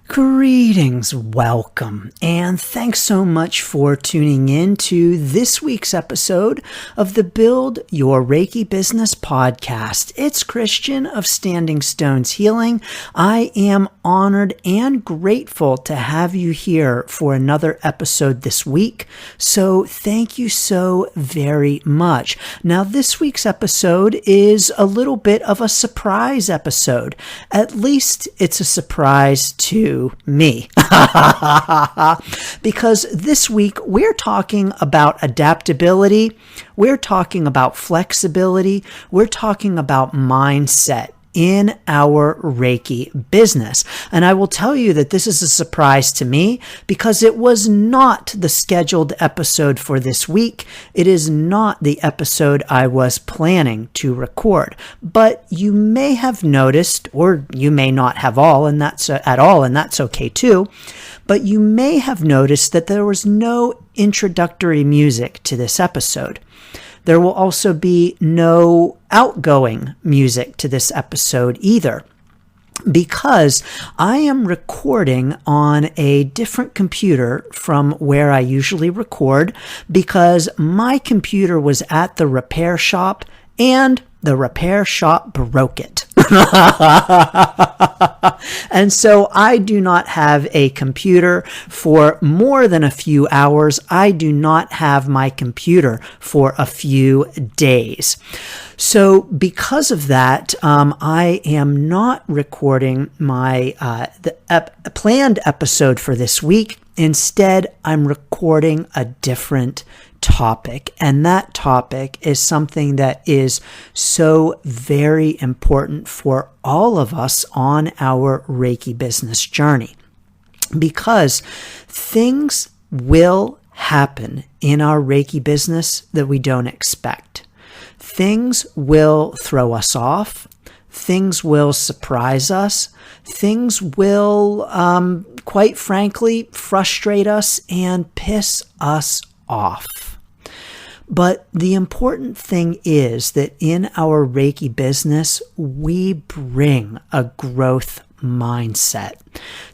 Greetings, welcome, and thanks so much for tuning in to this week's episode of the Build Your Reiki Business podcast. It's Christian of Standing Stones Healing. I am honored and grateful to have you here for another episode this week, so thank you so very much. Now, this week's episode is a little bit of a surprise episode. At least it's a surprise to me. Because this week we're talking about adaptability, we're talking about flexibility, we're talking about mindset in our Reiki business. And I will tell you that this is a surprise to me because it was not the scheduled episode for this week. It is not the episode I was planning to record. But you may have noticed, or you may not have and that's okay too. But you may have noticed that there was no introductory music to this episode. There will also be no outgoing music to this episode either, because I am recording on a different computer from where I usually record, because my computer was at the repair shop and the repair shop broke it. And so I do not have a computer for more than a few hours. I do not have my computer for a few days. So because of that, I am not recording my planned episode for this week. Instead, I'm recording a different topic, and that topic is something that is so very important for all of us on our Reiki business journey, because things will happen in our Reiki business that we don't expect. Things will throw us off. Things will surprise us. Things will, quite frankly, frustrate us and piss us off. But the important thing is that in our Reiki business, we bring a growth mindset.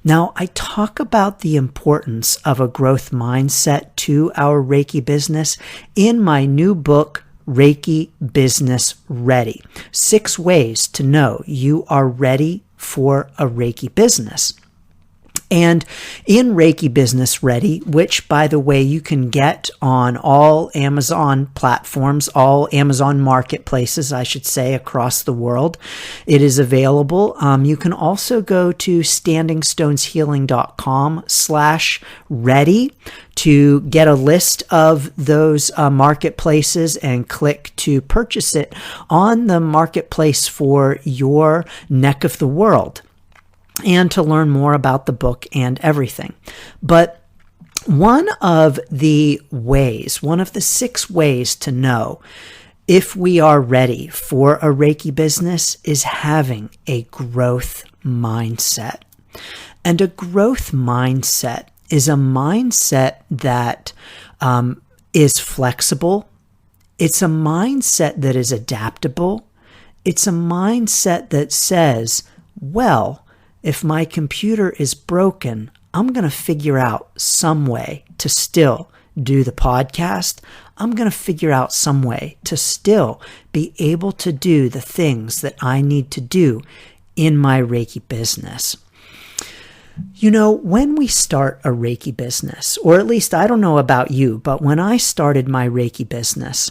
Now, I talk about the importance of a growth mindset to our Reiki business in my new book, Reiki Business Ready. 6 ways to know you are ready for a Reiki business. And in Reiki Business Ready, which, by the way, you can get on all Amazon platforms, all Amazon marketplaces, I should say, across the world, it is available. You can also go to standingstoneshealing.com/ready to get a list of those marketplaces and click to purchase it on the marketplace for your neck of the world, and to learn more about the book and everything. But one of the 6 ways to know if we are ready for a Reiki business is having a growth mindset. And a growth mindset is a mindset that is flexible. It's a mindset that is adaptable. It's a mindset that says, well, if my computer is broken, I'm going to figure out some way to still do the podcast. I'm going to figure out some way to still be able to do the things that I need to do in my Reiki business. You know, when we start a Reiki business, or at least I don't know about you, but when I started my Reiki business,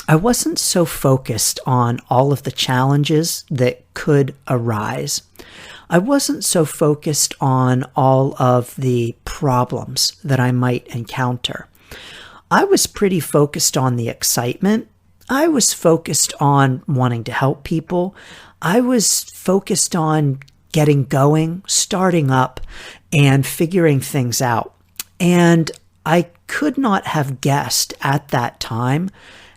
I wasn't so focused on all of the challenges that could arise. I wasn't so focused on all of the problems that I might encounter. I was pretty focused on the excitement. I was focused on wanting to help people. I was focused on getting going, starting up, and figuring things out. And I could not have guessed at that time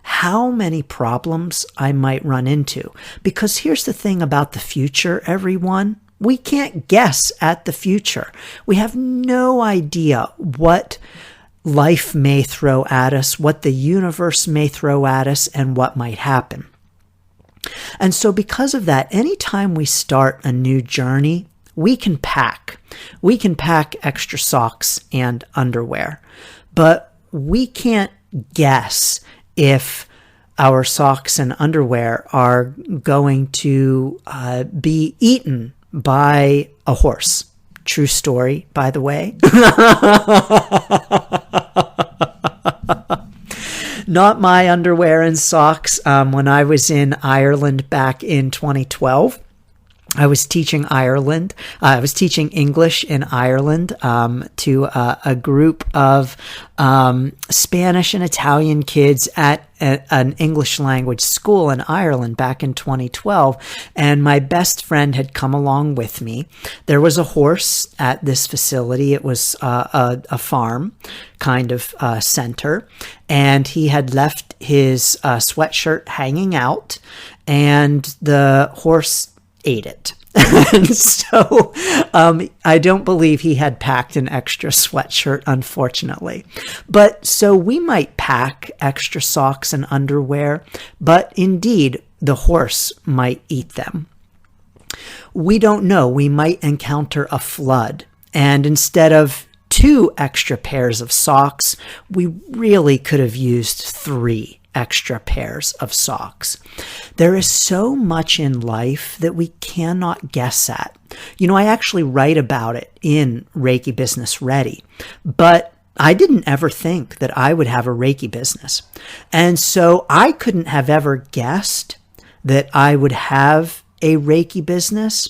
how many problems I might run into. Because here's the thing about the future, everyone. We can't guess at the future. We have no idea what life may throw at us, what the universe may throw at us, and what might happen. And so because of that, anytime we start a new journey, we can pack. We can pack extra socks and underwear, but we can't guess if our socks and underwear are going to be eaten by a horse. True story, by the way. Not my underwear and socks. When I was in Ireland back in 2012, I was teaching Ireland. I was teaching English in Ireland to a group of Spanish and Italian kids at an English language school in Ireland back in 2012. And my best friend had come along with me. There was a horse at this facility. It was a farm kind of center. And he had left his sweatshirt hanging out, and the horse ate it. And so I don't believe he had packed an extra sweatshirt, unfortunately. But so we might pack extra socks and underwear, but indeed the horse might eat them. We don't know. We might encounter a flood, and instead of 2 extra pairs of socks, we really could have used 3 extra pairs of socks. There is so much in life that we cannot guess at. You know, I actually write about it in Reiki Business Ready, but I didn't ever think that I would have a Reiki business. And so I couldn't have ever guessed that I would have a Reiki business,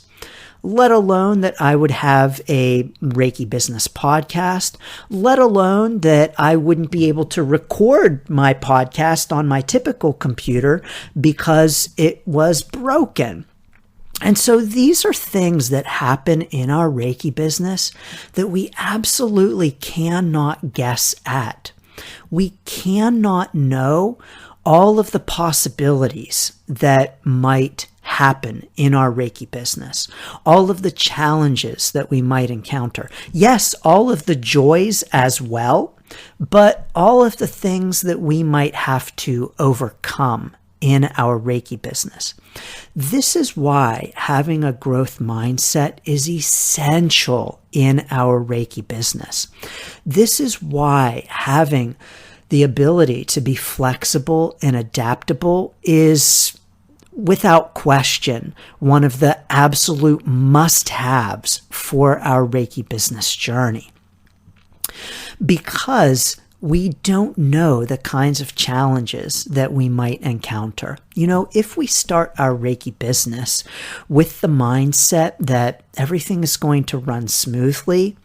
let alone that I would have a Reiki business podcast, let alone that I wouldn't be able to record my podcast on my typical computer because it was broken. And so these are things that happen in our Reiki business that we absolutely cannot guess at. We cannot know all of the possibilities that might happen in our Reiki business, all of the challenges that we might encounter. Yes, all of the joys as well, but all of the things that we might have to overcome in our Reiki business. This is why having a growth mindset is essential in our Reiki business. This is why having the ability to be flexible and adaptable is, without question, one of the absolute must-haves for our Reiki business journey. Because we don't know the kinds of challenges that we might encounter. You know, if we start our Reiki business with the mindset that everything is going to run smoothly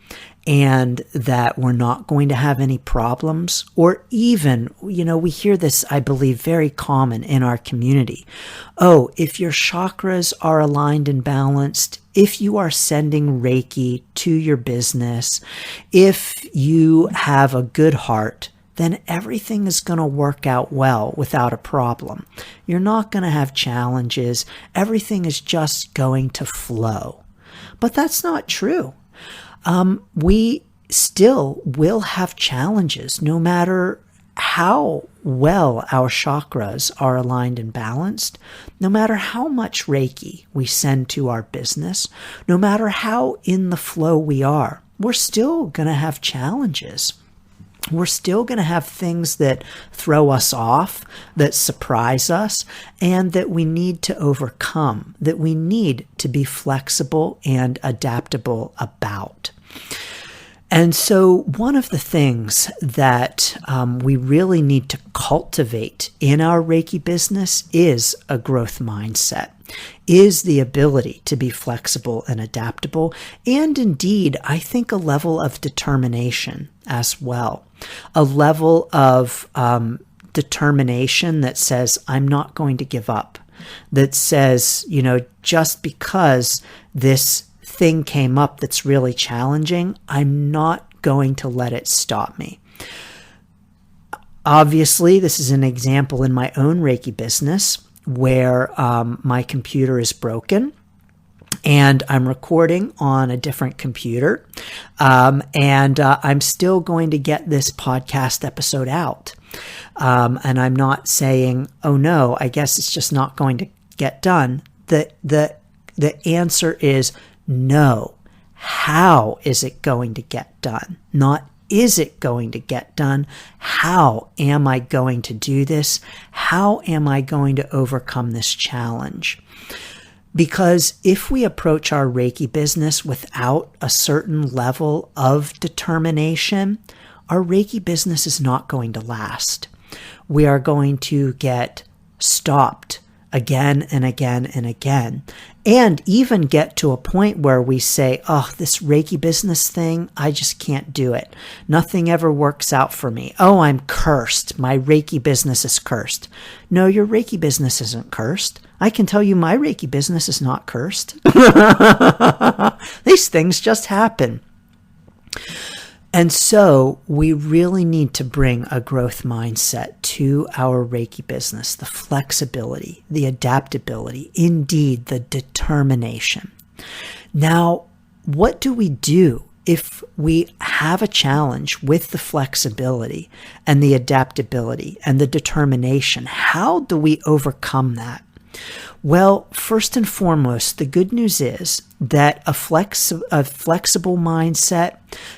and that we're not going to have any problems, or even, you know, we hear this, I believe, very common in our community. Oh, if your chakras are aligned and balanced, if you are sending Reiki to your business, if you have a good heart, then everything is going to work out well without a problem. You're not going to have challenges. Everything is just going to flow. But that's not true. We still will have challenges no matter how well our chakras are aligned and balanced, no matter how much Reiki we send to our business, no matter how in the flow we are, we're still going to have challenges. We're still going to have things that throw us off, that surprise us, and that we need to overcome, that we need to be flexible and adaptable about. And so one of the things that we really need to cultivate in our Reiki business is a growth mindset, is the ability to be flexible and adaptable, and indeed, I think a level of determination as well, a level of determination that says, I'm not going to give up, that says, you know, just because this thing came up that's really challenging, I'm not going to let it stop me. Obviously, this is an example in my own Reiki business where my computer is broken and I'm recording on a different computer, and I'm still going to get this podcast episode out. And I'm not saying, oh no, I guess it's just not going to get done. The answer is No. How is it going to get done? Not is it going to get done? How am I going to do this? How am I going to overcome this challenge? Because if we approach our Reiki business without a certain level of determination, our Reiki business is not going to last. We are going to get stopped again and again and again, and even get to a point where we say, oh, this Reiki business thing, I just can't do it. Nothing ever works out for me. Oh, I'm cursed. My Reiki business is cursed. No, your Reiki business isn't cursed. I can tell you my Reiki business is not cursed. These things just happen. And so we really need to bring a growth mindset to our Reiki business, the flexibility, the adaptability, indeed, the determination. Now, what do we do if we have a challenge with the flexibility and the adaptability and the determination? How do we overcome that? Well, first and foremost, the good news is that a flexible mindset,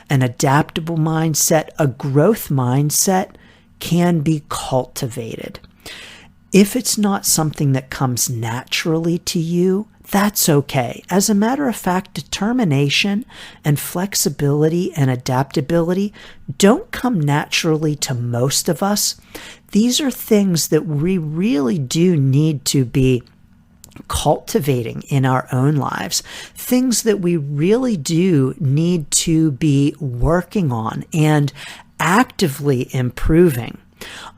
an adaptable mindset, a growth mindset can be cultivated. If it's not something that comes naturally to you, that's okay. As a matter of fact, determination and flexibility and adaptability don't come naturally to most of us. These are things that we really do need to be cultivating in our own lives, things that we really do need to be working on and actively improving.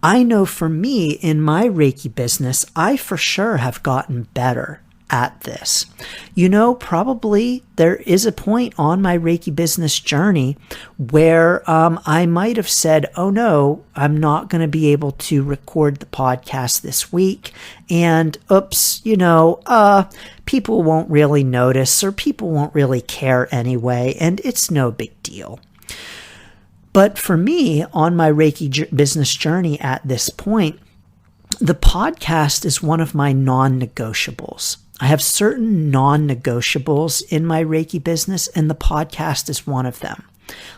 I know for me in my Reiki business, I for sure have gotten better at this. You know, probably there is a point on my Reiki business journey where I might have said, oh no, I'm not going to be able to record the podcast this week. And oops, people won't really notice or people won't really care anyway. And it's no big deal. But for me, on my Reiki business journey at this point, the podcast is one of my non-negotiables. I have certain non-negotiables in my Reiki business, and the podcast is one of them.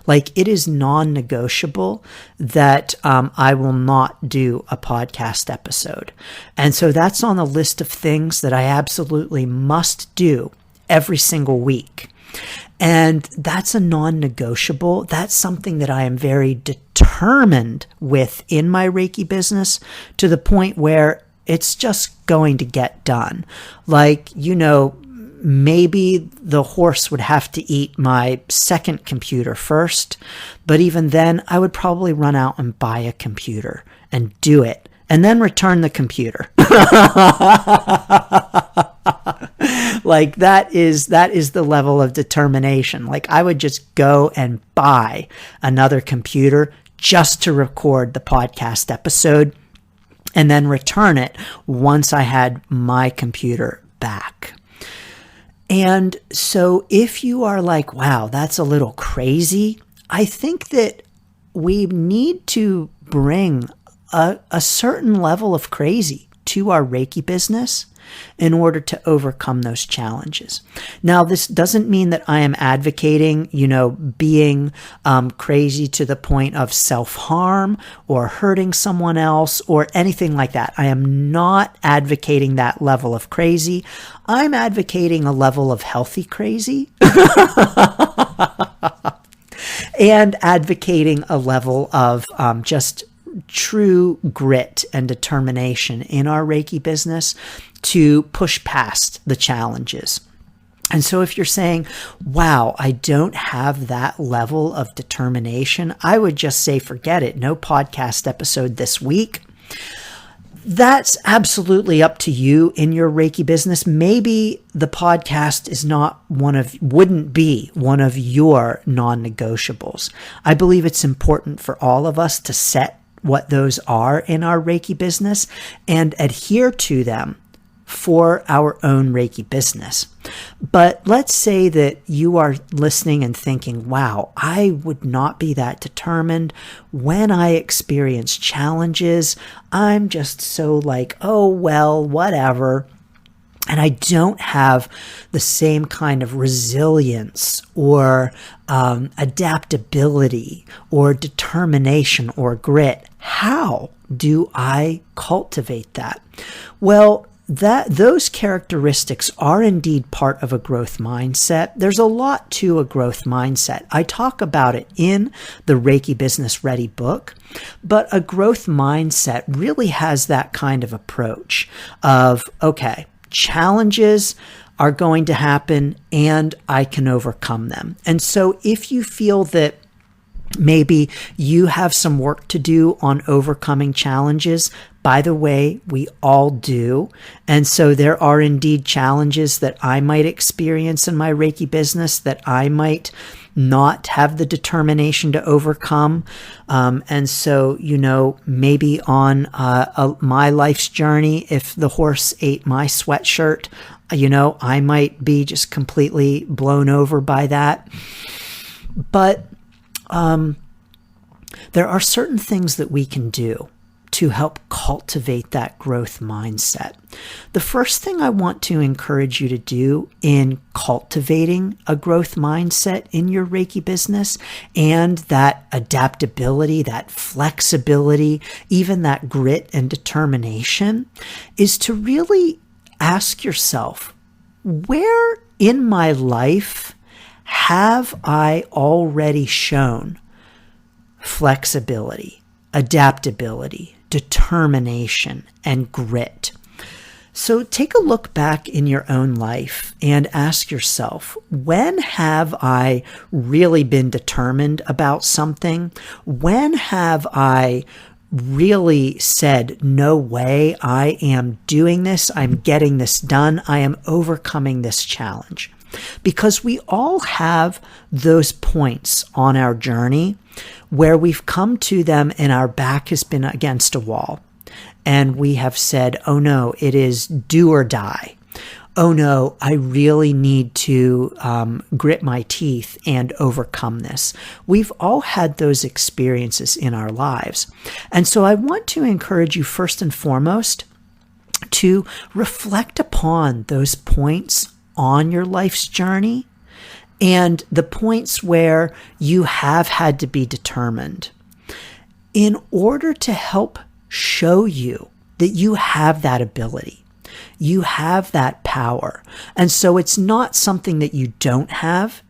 Like, it is non-negotiable that I will not do a podcast episode. And so that's on the list of things that I absolutely must do every single week. And that's a non-negotiable. That's something that I am very determined with in my Reiki business, to the point where it's just going to get done. Like, maybe the horse would have to eat my second computer first, but even then I would probably run out and buy a computer and do it and then return the computer. Like, that is the level of determination. Like, I would just go and buy another computer just to record the podcast episode and then return it once I had my computer back. And so if you are like, wow, that's a little crazy, I think that we need to bring a certain level of crazy to our Reiki business in order to overcome those challenges. Now, this doesn't mean that I am advocating, being crazy to the point of self-harm or hurting someone else or anything like that. I am not advocating that level of crazy. I'm advocating a level of healthy crazy and advocating a level of just true grit and determination in our Reiki business to push past the challenges. And so if you're saying, wow, I don't have that level of determination, I would just say, forget it. No podcast episode this week. That's absolutely up to you in your Reiki business. Maybe the podcast wouldn't be one of your non-negotiables. I believe it's important for all of us to set what those are in our Reiki business and adhere to them for our own Reiki business. But let's say that you are listening and thinking, wow, I would not be that determined. When I experience challenges, I'm just so like, oh, well, whatever. and I don't have the same kind of resilience or adaptability or determination or grit. How do I cultivate that? Well, those characteristics are indeed part of a growth mindset. There's a lot to a growth mindset. I talk about it in the Reiki Business Ready book, but a growth mindset really has that kind of approach of, okay, challenges are going to happen and I can overcome them. And so if you feel that maybe you have some work to do on overcoming challenges, by the way, we all do. And so there are indeed challenges that I might experience in my Reiki business that I might not have the determination to overcome. And so, maybe on my life's journey, if the horse ate my sweatshirt, I might be just completely blown over by that. But there are certain things that we can do to help cultivate that growth mindset. The first thing I want to encourage you to do in cultivating a growth mindset in your Reiki business and that adaptability, that flexibility, even that grit and determination is to really ask yourself, where in my life have I already shown flexibility, adaptability, determination, and grit? So take a look back in your own life and ask yourself, when have I really been determined about something? When have I really said, no way, I am doing this, I'm getting this done, I am overcoming this challenge? Because we all have those points on our journey where we've come to them and our back has been against a wall. And we have said, oh no, it is do or die. Oh no, I really need to grit my teeth and overcome this. We've all had those experiences in our lives. And so I want to encourage you first and foremost to reflect upon those points on your life's journey and the points where you have had to be determined in order to help show you that you have that ability. You have that power. And so it's not something that you don't have.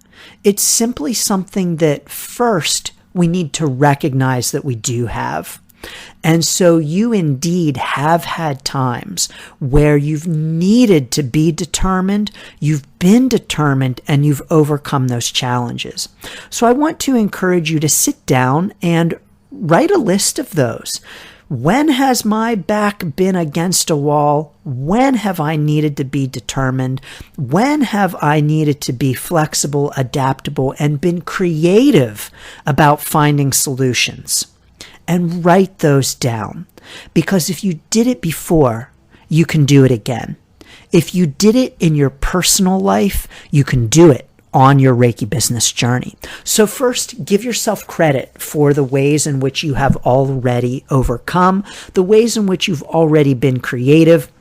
It's simply something that first we need to recognize that we do have. And so you indeed have had times where you've needed to be determined, you've been determined, and you've overcome those challenges. So I want to encourage you to sit down and write a list of those. When has my back been against a wall? When have I needed to be determined? When have I needed to be flexible, adaptable, and been creative about finding solutions? And write those down. Because if you did it before, you can do it again. If you did it in your personal life, you can do it on your Reiki business journey. So first, give yourself credit for the ways in which you have already overcome, the ways in which you've already been creative,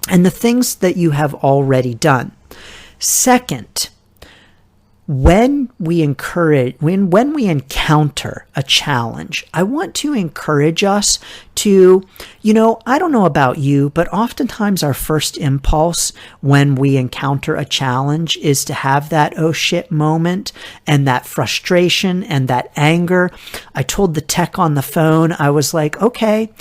and the things that you have already done. Second, when we encounter a challenge, I want to encourage us to, I don't know about you, but oftentimes our first impulse when we encounter a challenge is to have that oh shit moment and that frustration and that anger. I told the tech on the phone, I was like, okay,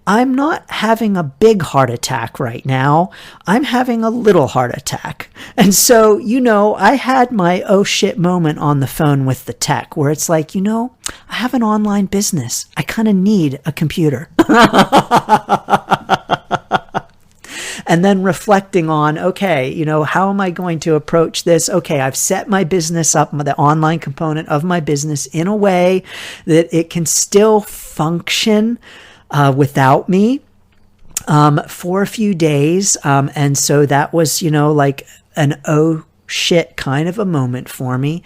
I'm not having a big heart attack right now. I'm having a little heart attack. And so, I had my oh shit moment on the phone with the tech where it's like, I have an online business. I kind of need a computer. And then reflecting on, okay, how am I going to approach this? Okay, I've set my business up, the online component of my business in a way that it can still function without me for a few days. And so that was, like an oh shit kind of a moment for me.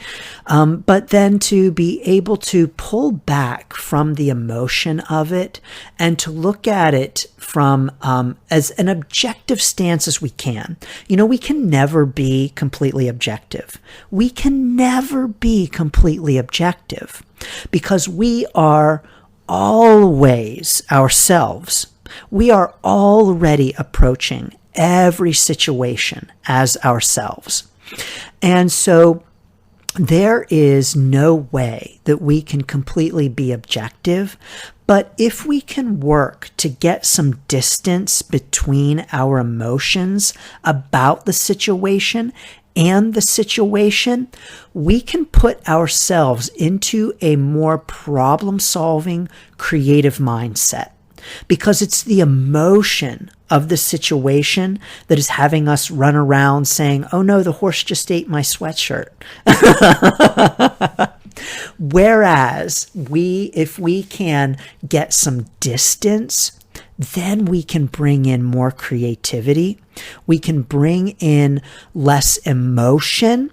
But then to be able to pull back from the emotion of it and to look at it from as an objective stance as we can. We can never be completely objective. We can never be completely objective because we are always ourselves. We are already approaching every situation as ourselves. And so there is no way that we can completely be objective, but if we can work to get some distance between our emotions about the situation and the situation, we can put ourselves into a more problem-solving, creative mindset. Because it's the emotion of the situation that is having us run around saying, oh no, the horse just ate my sweatshirt. Whereas if we can get some distance, then we can bring in more creativity. We can bring in less emotion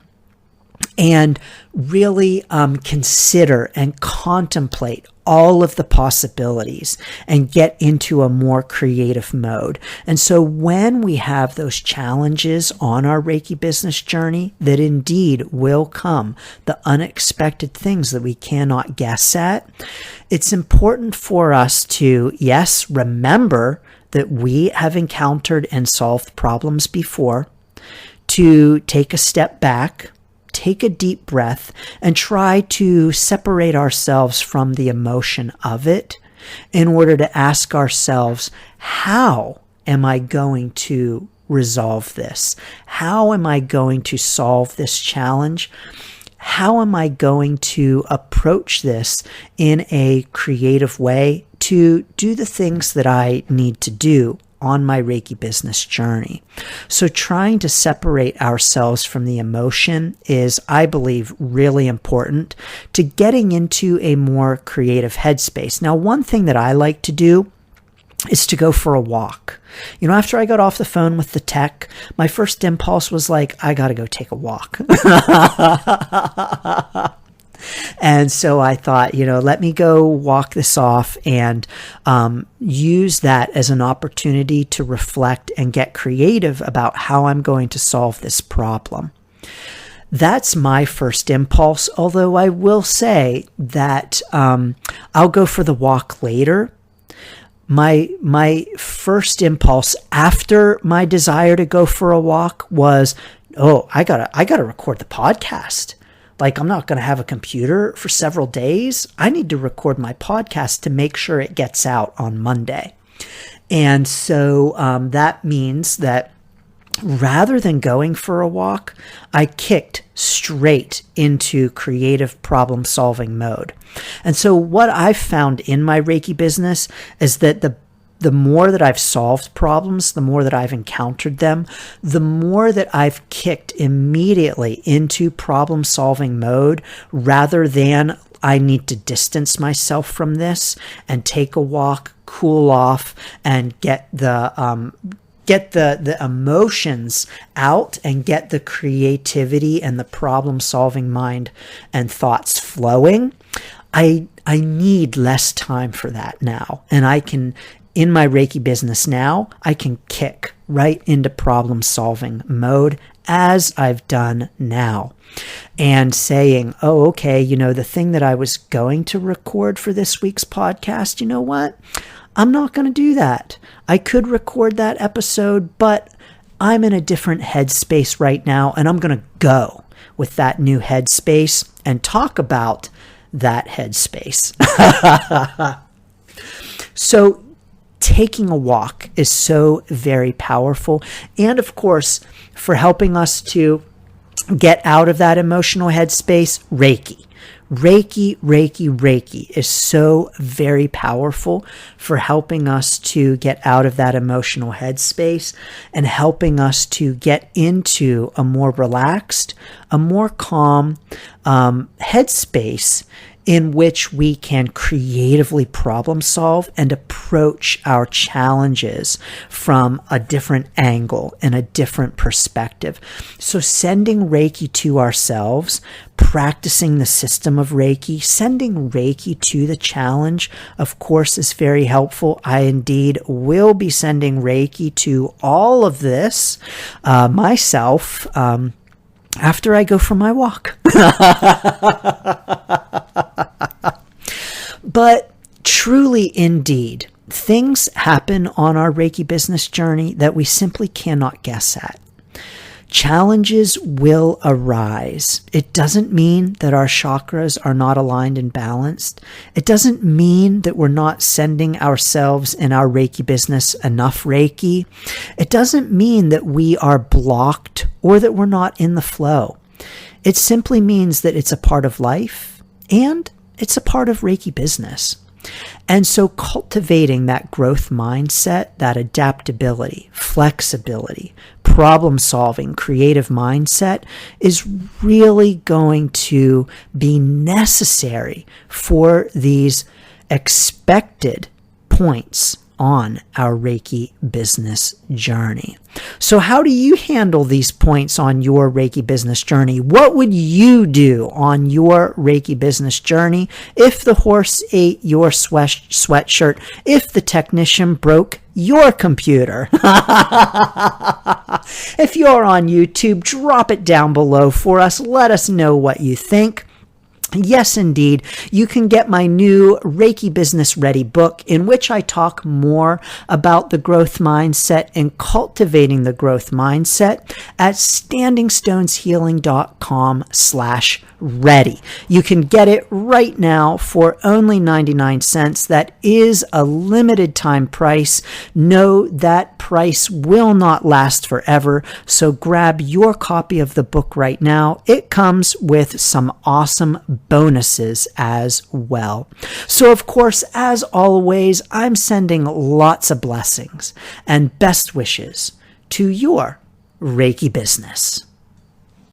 and really consider and contemplate all of the possibilities and get into a more creative mode. And so when we have those challenges on our Reiki business journey, that indeed will come, the unexpected things that we cannot guess at, it's important for us to, yes, remember that we have encountered and solved problems before, to take a step back, take a deep breath, and try to separate ourselves from the emotion of it in order to ask ourselves, how am I going to resolve this? How am I going to solve this challenge? How am I going to approach this in a creative way to do the things that I need to do on my Reiki business journey? So trying to separate ourselves from the emotion is, I believe, really important to getting into a more creative headspace. Now, one thing that I like to do is to go for a walk. After I got off the phone with the tech, my first impulse was like, I got to go take a walk. And so I thought, let me go walk this off and use that as an opportunity to reflect and get creative about how I'm going to solve this problem. That's my first impulse, although I will say that I'll go for the walk later. My first impulse after my desire to go for a walk was, I gotta record the podcast. Like, I'm not going to have a computer for several days. I need to record my podcast to make sure it gets out on Monday. And so that means that rather than going for a walk, I kicked straight into creative problem-solving mode. And so what I've found in my Reiki business is that the more that I've solved problems, the more that I've encountered them, the more that I've kicked immediately into problem-solving mode rather than I need to distance myself from this and take a walk, cool off, and get the emotions out and get the creativity and the problem-solving mind and thoughts flowing. I need less time for that now, and I can. In my Reiki business now, I can kick right into problem-solving mode as I've done now. And saying, okay, the thing that I was going to record for this week's podcast, you know what? I'm not going to do that. I could record that episode, but I'm in a different headspace right now, and I'm going to go with that new headspace and talk about that headspace. So, taking a walk is so very powerful. And of course, for helping us to get out of that emotional headspace, Reiki. Reiki is so very powerful for helping us to get out of that emotional headspace and helping us to get into a more relaxed, a more calm headspace in which we can creatively problem solve and approach our challenges from a different angle and a different perspective. So sending Reiki to ourselves, practicing the system of Reiki, sending Reiki to the challenge, of course, is very helpful. I indeed will be sending Reiki to all of this myself after I go for my walk. But truly, indeed, things happen on our Reiki business journey that we simply cannot guess at. Challenges will arise. It doesn't mean that our chakras are not aligned and balanced. It doesn't mean that we're not sending ourselves in our Reiki business enough Reiki. It doesn't mean that we are blocked or that we're not in the flow. It simply means that it's a part of life and it's a part of Reiki business. And so cultivating that growth mindset, that adaptability, flexibility, problem solving, creative mindset is really going to be necessary for these expected points on our Reiki business journey. So how do you handle these points on your Reiki business journey? What would you do on your Reiki business journey if the horse ate your sweatshirt, if the technician broke your computer? If you're on YouTube, drop it down below for us. Let us know what you think. Yes, indeed, you can get my new Reiki Business Ready book, in which I talk more about the growth mindset and cultivating the growth mindset at standingstoneshealing.com/ready. You can get it right now for only 99 cents. That is a limited time price. Know that price will not last forever, so grab your copy of the book right now. It comes with some awesome bonuses as well. So of course, as always, I'm sending lots of blessings and best wishes to your Reiki business.